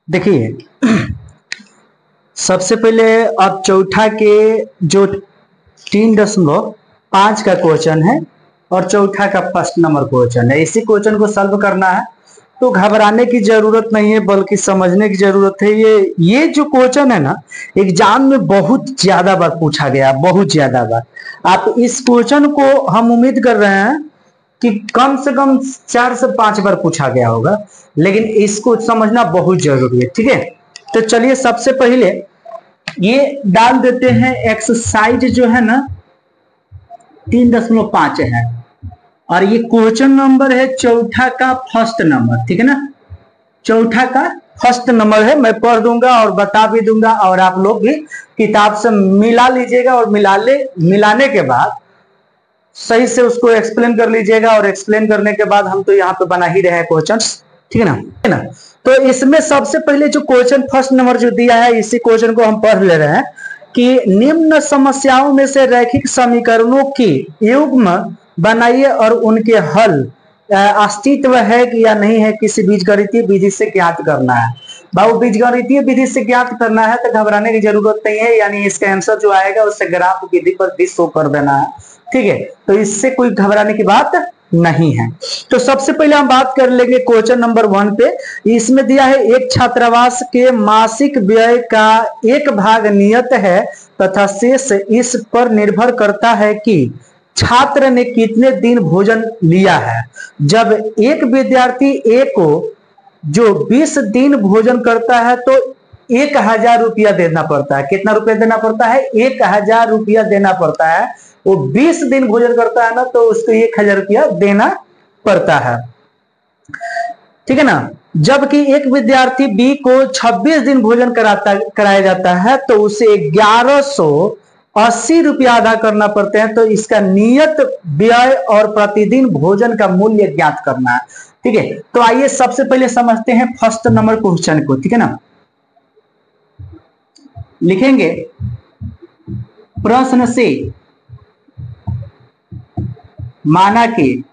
देखिए सबसे पहले अब चौथा के जो 3.5 का क्वेश्चन है और चौथा का फर्स्ट नंबर क्वेश्चन है, इसी क्वेश्चन को सॉल्व करना है। तो घबराने की जरूरत नहीं है बल्कि समझने की जरूरत है। ये जो क्वेश्चन है ना, एग्जाम में बहुत ज्यादा बार पूछा गया, बहुत ज्यादा बार। आप इस क्वेश्चन को हम उम्मीद कर रहे हैं कि कम से कम 4 से 5 बार पूछा गया होगा, लेकिन इसको समझना बहुत जरूरी है। ठीक है, तो चलिए सबसे पहले ये डाल देते हैं। एक्सरसाइज जो है ना 3.5 है और ये क्वेश्चन नंबर है चौथा का फर्स्ट नंबर। ठीक है ना, चौथा का फर्स्ट नंबर है। मैं पढ़ दूंगा और बता भी दूंगा और आप लोग भी किताब से मिला लीजिएगा और मिलाने के बाद सही से उसको एक्सप्लेन कर लीजिएगा। और एक्सप्लेन करने के बाद हम तो यहाँ पे बना ही रहे हैं क्वेश्चंस, ठीक है ना। तो इसमें सबसे पहले जो क्वेश्चन फर्स्ट नंबर जो दिया है, इसी क्वेश्चन को हम पढ़ ले रहे हैं कि निम्न समस्याओं में से रैखिक समीकरणों की युग्म बनाइए और उनके हल अस्तित्व है कि या नहीं है किसी बीजगणितीय विधि से ज्ञात करना है। भाव बीजगणितीय विधि से ज्ञात करना है तो घबराने की जरूरत नहीं है, यानी इसका आंसर जो आएगा उससे ग्राफ विधि पर भी शो कर देना है। ठीक है, तो इससे कोई घबराने की बात नहीं है। तो सबसे पहले हम बात कर लेंगे क्वेश्चन नंबर 1 पे। इसमें दिया है एक छात्रावास के मासिक व्यय का एक भाग नियत है तथा शेष इस पर निर्भर करता है कि छात्र ने कितने दिन भोजन लिया है। जब एक विद्यार्थी ए को जो 20 दिन भोजन करता है तो 1000 रुपया देना पड़ता है। कितना रुपया देना पड़ता है? 1000 रुपया देना पड़ता है। वो 20 दिन भोजन करता है ना, तो उसको 1000 रुपया देना पड़ता है। ठीक है ना। जबकि एक विद्यार्थी बी को 26 दिन भोजन कराया जाता है तो उसे 1180 रुपया अदा करना पड़ते हैं। तो इसका नियत व्यय और प्रतिदिन भोजन का मूल्य ज्ञात करना है। ठीक है, तो आइए सबसे पहले समझते हैं फर्स्ट नंबर क्वेश्चन को। ठीक है ना, लिखेंगे प्रश्न से माना कि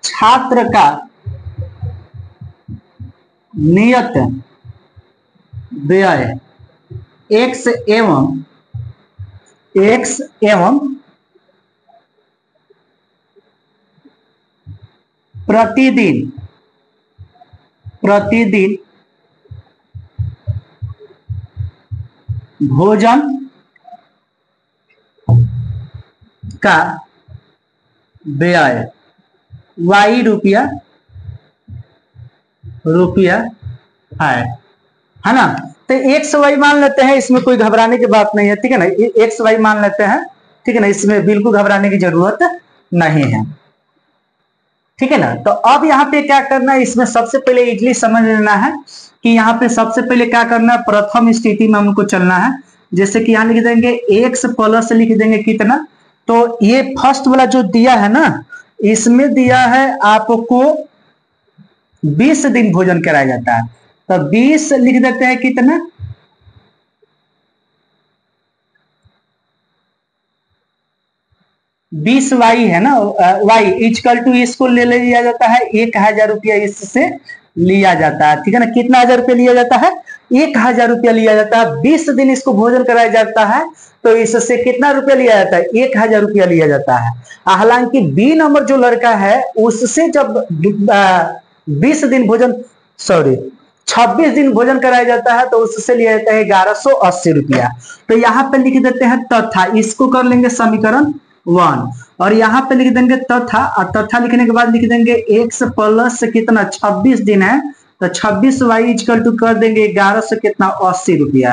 छात्र का नियत व्यय x एवं प्रतिदिन भोजन का व्यय y रुपया है ना। तो एक्स वाई मान लेते हैं, इसमें कोई घबराने की बात नहीं है। ठीक है ना, एक्स वाई मान लेते हैं। ठीक है ना, इसमें बिल्कुल घबराने की जरूरत नहीं है। ठीक है ना, तो अब यहाँ पे क्या करना है, इसमें सबसे पहले इजली समझ लेना है कि यहाँ पे सबसे पहले क्या करना है, प्रथम स्थिति में हमको चलना है। जैसे कि यहाँ लिख देंगे x प्लस लिख देंगे कितना, तो ये फर्स्ट वाला जो दिया है ना, इसमें दिया है आपको 20 दिन भोजन कराया जाता है। तो 20 लिख देते हैं कितना, 20 वाई है ना, वाई इक्वल टू इसको ले लिया जाता है 1000 रुपया इससे लिया जाता है। ठीक है ना, कितना हजार रुपया लिया जाता है? 1000 रुपया लिया जाता है। 20 दिन इसको भोजन कराया जाता है तो इससे कितना रुपया लिया जाता है? 1000 रुपया लिया जाता है। हालांकि बी नंबर जो लड़का है उससे जब 26 दिन भोजन कराया जाता है तो उससे लिया जाता है 1180 रुपया। तो यहाँ पे लिख देते हैं तथा, इसको कर लेंगे समीकरण 1 और यहाँ पे लिख देंगे तथा, और तथा लिखने के बाद लिख देंगे x प्लस कितना 26 दिन है तो 26 वाई इक्वल टू कर देंगे 1100 कितना 80 रुपया।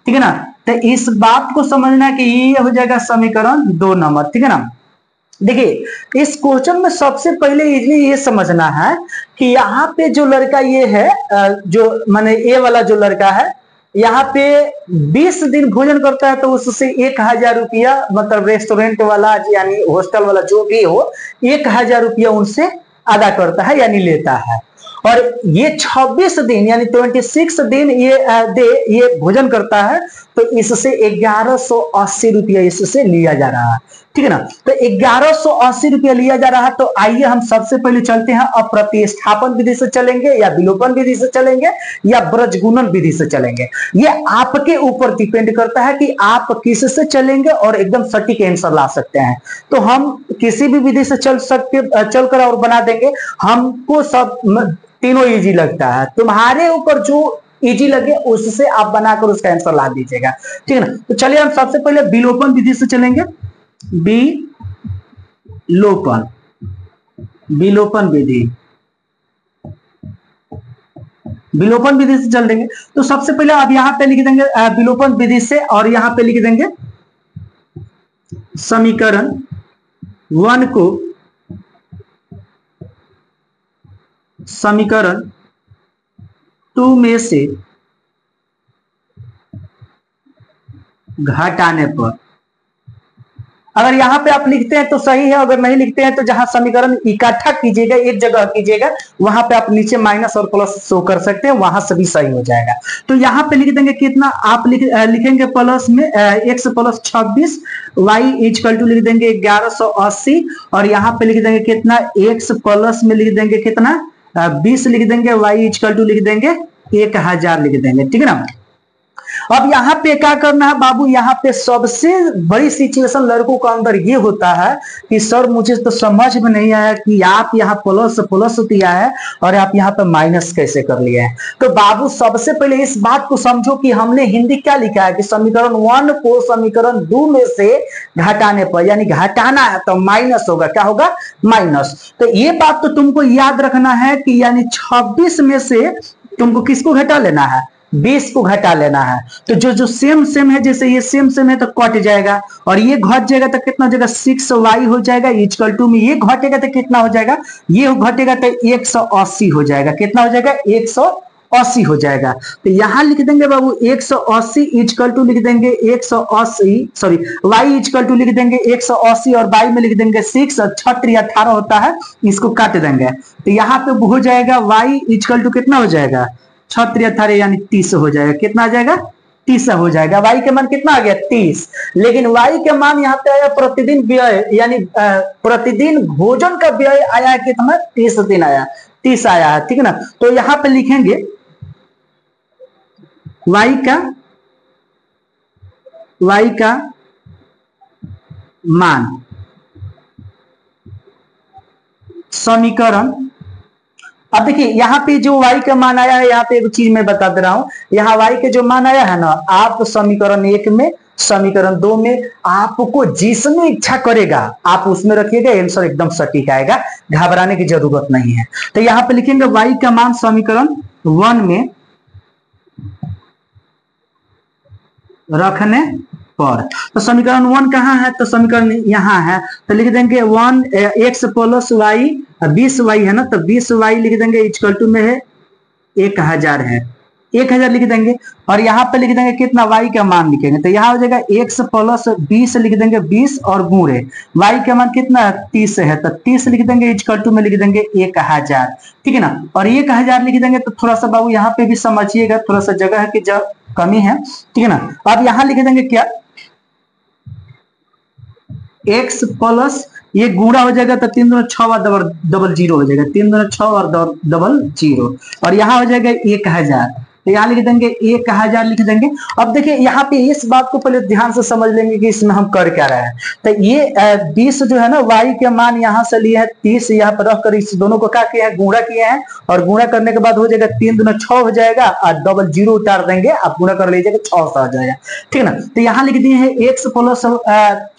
ठीक है ना, तो इस बात को समझना कि ये हो जाएगा समीकरण 2 नंबर। ठीक है ना। देखिए इस क्वेश्चन में सबसे पहले इजली ये समझना है कि यहाँ पे जो लड़का ये है, जो माने ए वाला जो लड़का है, यहाँ पे 20 दिन भोजन करता है तो उससे 1000 रुपया, मतलब रेस्टोरेंट वाला यानी हॉस्टल वाला जो भी हो 1000 रुपया उनसे अदा करता है यानी लेता है। और ये 26 दिन यानी 26 दिन ये भोजन करता है, तो इससे 1180 रुपया इससे लिया जा रहा है, ठीक है ना। तो 1180 रुपया लिया जा रहा है। तो आइए हम सबसे पहले चलते हैं, अप्रतिस्थापन विधि से चलेंगे या विलोपन विधि से चलेंगे या ब्रजगुणन विधि से चलेंगे। ये आपके ऊपर डिपेंड करता है कि आप किससे चलेंगे और एकदम सटीक आंसर ला सकते हैं। तो हम किसी भी विधि से चलकर और बना देंगे। हमको सब तीनों इजी लगता है, तुम्हारे ऊपर जो इजी लगे उससे आप बनाकर उसका आंसर ला दीजिएगा, ठीक है ना। तो चलिए हम सबसे पहले विलोपन विधि से चलेंगे। विलोपन विधि से चल देंगे। तो सबसे पहले आप यहां पे लिख देंगे विलोपन विधि से, और यहां पे लिख देंगे समीकरण 1 को समीकरण 2 में से घटाने पर। अगर यहां पे आप लिखते हैं तो सही है, अगर नहीं लिखते हैं तो जहां समीकरण इकट्ठा कीजिएगा, एक जगह कीजिएगा, वहां पे आप नीचे माइनस और प्लस शो कर सकते हैं, वहां से भी सही हो जाएगा। तो यहां पे लिख देंगे कितना, आप लिखेंगे प्लस में x plus 26, y equal to लिख देंगे 1180, और यहां पे लिख देंगे कितना, x प्लस में लिख देंगे कितना 20 लिख देंगे, y इक्वल टू लिख देंगे 1000 लिख देंगे, ठीक है ना। अब यहाँ पे क्या करना है बाबू, यहाँ पे सबसे बड़ी सिचुएशन लड़कों के अंदर ये होता है कि सर मुझे तो समझ में नहीं आया कि आप यहाँ प्लस प्लस दिया है और आप यहाँ पे माइनस कैसे कर लिया है। तो बाबू सबसे पहले इस बात को समझो कि हमने हिंदी क्या लिखा है कि समीकरण 1 को समीकरण 2 में से घटाने पर, यानी घटाना है तो माइनस होगा, क्या होगा, माइनस। तो ये बात तो तुमको याद रखना है कि यानी 26 में से तुमको किसको घटा लेना है, 20 को घटा लेना है। तो जो सेम है, जैसे ये सेम है तो कट जाएगा, और ये घट जाएगा तो कितना हो जाएगा, 6y हो जाएगा इक्वल टू में, ये घटेगा तो कितना हो जाएगा, ये घटेगा तो 180 हो जाएगा, कितना हो जाएगा, 180 हो जाएगा। तो यहां लिख देंगे बाबू 180 इक्वल टू लिख देंगे 180, सॉरी y इक्वल टू लिख देंगे 180, और y में लिख देंगे 6, और 6 18 होता है, इसको काट देंगे। तो यहाँ पे हो जाएगा y इक्वल टू कितना हो जाएगा, 6 18 यानी 30 हो जाएगा, कितना आ जाएगा, 30 हो जाएगा। y के मान कितना आ गया, 30। लेकिन y के मान यहाँ पे आया प्रतिदिन व्यय, यानी प्रतिदिन भोजन का व्यय आया है कितना, 30 दिन आया, 30 आया है, ठीक है ना। तो यहाँ पे लिखेंगे y का मान समीकरण, अब देखिए यहाँ पे जो y का मान आया है, यहाँ पे एक चीज मैं बता दे रहा हूं, यहाँ y के जो मान आया है ना, आप समीकरण 1 में, समीकरण 2 में, आपको जिसमें इच्छा करेगा आप उसमें रखिएगा, आंसर एकदम सटीक आएगा, घबराने की जरूरत नहीं है। तो यहाँ पे लिखेंगे y का मान समीकरण 1 में रखने पर। तो समीकरण 1 कहाँ है, तो समीकरण यहाँ है, तो लिख देंगे 1 x प्लस y 20y है ना, तो 20y लिख देंगे इक्वल टू में है 1000 है, 1000 लिख देंगे, और यहाँ पे लिख देंगे कितना, y का मान लिखेंगे। तो यहाँ हो जाएगा x प्लस 20 लिख देंगे 20 और गुणे y का मान कितना है, 30 है, तो 30 लिख देंगे इक्वल टू में लिख देंगे 1000, ठीक है ना। और 1000 लिख देंगे, तो थोड़ा सा बाबू यहाँ पे भी समझिएगा, थोड़ा सा जगह है कि जब कमी है, ठीक है ना। अब यहाँ लिख देंगे क्या, x प्लस ये गुणा हो जाएगा, तो 3 दूना 6 और डबल 0 हो जाएगा, 3 दूना 6 और डबल 0, और यहाँ हो जाएगा 1000। तो यहाँ लिख देंगे 1000 लिख देंगे। अब देखिए यहाँ पे इस बात को पहले ध्यान से समझ लेंगे कि इसमें हम कर क्या रहे हैं। तो ये 20 जो है ना, y के मान यहाँ से लिए है 30, यहाँ पर रखकर इस दोनों को क्या किया है, गुणा किए हैं, और गुणा करने के बाद हो जाएगा 3 दूना 6 हो जाएगा, और डबल 0 उतार देंगे, आप गुणा कर लीजिएगा 600 हो जाएगा, ठीक है ना। तो यहाँ लिख दिए हैं x plus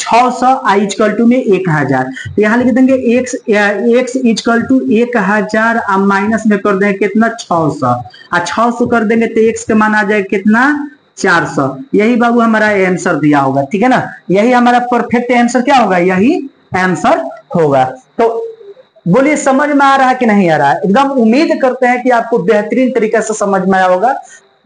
600 i equal to में 1000। तो यहाँ लिख देंगे x इक्वल टू 1000 अब माइनस में कर देंगे कितना, 600, और 600 कर देंगे तो x का मान आ जाएगा कितना, 400। यही बाबू हमारा आंसर दिया होगा, ठीक है ना, यही हमारा परफेक्ट आंसर क्या होगा, यही आंसर होगा। तो बोलिए समझ में आ रहा है कि नहीं आ रहा है, एकदम उम्मीद करते हैं कि आपको बेहतरीन तरीके से समझ में आया होगा।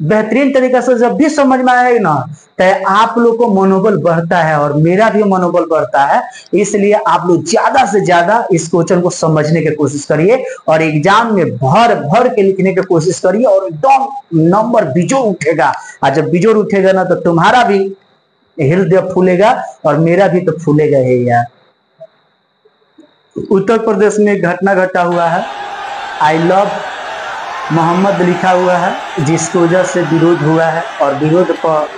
बेहतरीन तरीका से जब भी समझ में आएगा ना, तो आप लोग को मनोबल बढ़ता है और मेरा भी मनोबल बढ़ता है। इसलिए आप लोग ज्यादा से ज्यादा इस क्वेश्चन को समझने की कोशिश करिए और एग्जाम में भर भर के लिखने की कोशिश करिए और एकदम नंबर बिजोड़ उठेगा। और जब बिजोड़ उठेगा ना, तो तुम्हारा भी हृदय फूलेगा और मेरा भी तो फूलेगा ही यार। उत्तर प्रदेश में घटना घटा हुआ है, आई लव मोहम्मद लिखा हुआ है, जिसकी वजह से विरोध हुआ है और विरोध पर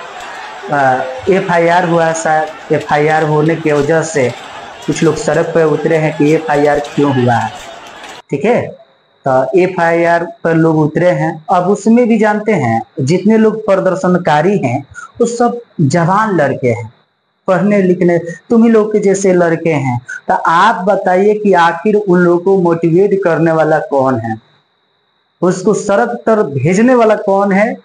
FIR हुआ है। शायद FIR होने की वजह से कुछ लोग सड़क पर उतरे हैं कि FIR क्यों हुआ है। ठीक है, तो FIR पर लोग उतरे हैं। अब उसमें भी जानते हैं जितने लोग प्रदर्शनकारी हैं वो सब जवान लड़के हैं, पढ़ने लिखने तुम्ही लोग के जैसे लड़के हैं। तो आप बताइए कि आखिर उन लोगों को मोटिवेट करने वाला कौन है, उसको सड़क पर भेजने वाला कौन है,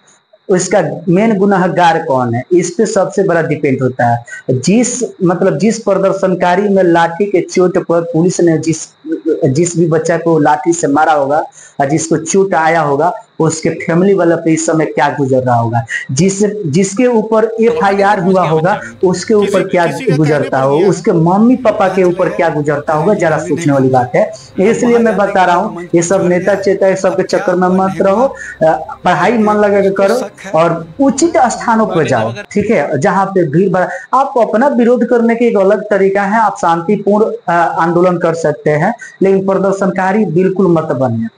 उसका मेन गुनाहगार कौन है, इस पे सबसे बड़ा डिपेंड होता है। जिस प्रदर्शनकारी में लाठी के चोट पर पुलिस ने जिस भी बच्चा को लाठी से मारा होगा और जिसको चोट आया होगा, उसके फैमिली वाला पे इस समय क्या गुजर रहा होगा, जिसके ऊपर FIR हुआ होगा उसके ऊपर क्या गुजरता होगा, उसके मम्मी पापा के ऊपर क्या गुजरता होगा, जरा सोचने वाली बात है। इसलिए मैं बता रहा हूँ, ये सब नेता चेता सब के चक्कर में मत रहो, पढ़ाई मन लगा के करो और उचित स्थानों पर जाओ। ठीक है, जहाँ पे भीड़ भाड़, आप अपना विरोध करने की एक अलग तरीका है, आप शांतिपूर्ण आंदोलन कर सकते हैं, लेकिन प्रदर्शनकारी बिल्कुल मत बनिए।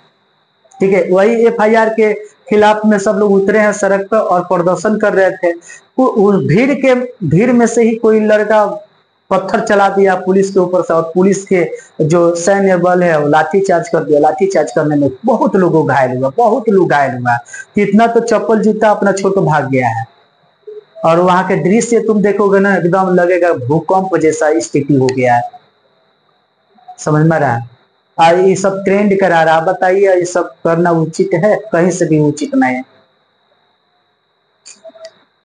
ठीक है, वही FIR के खिलाफ में सब लोग उतरे हैं सड़क पर और प्रदर्शन कर रहे थे। उस भीड़ में से ही कोई लड़का पत्थर चला दिया पुलिस के ऊपर से और पुलिस के जो सैन्य बल है वो लाठी चार्ज कर दिया। लाठी चार्ज करने में बहुत लोग घायल हुआ, कितना तो चप्पल जूता अपना छोड़ भाग गया है। और वहां के दृश्य तुम देखोगे ना, एकदम लगेगा भूकंप जैसा स्थिति हो गया है। समझ में रहा है? ये सब ट्रेंड करा रहा, बताइए ये सब करना उचित है? कहीं से भी उचित नहीं है।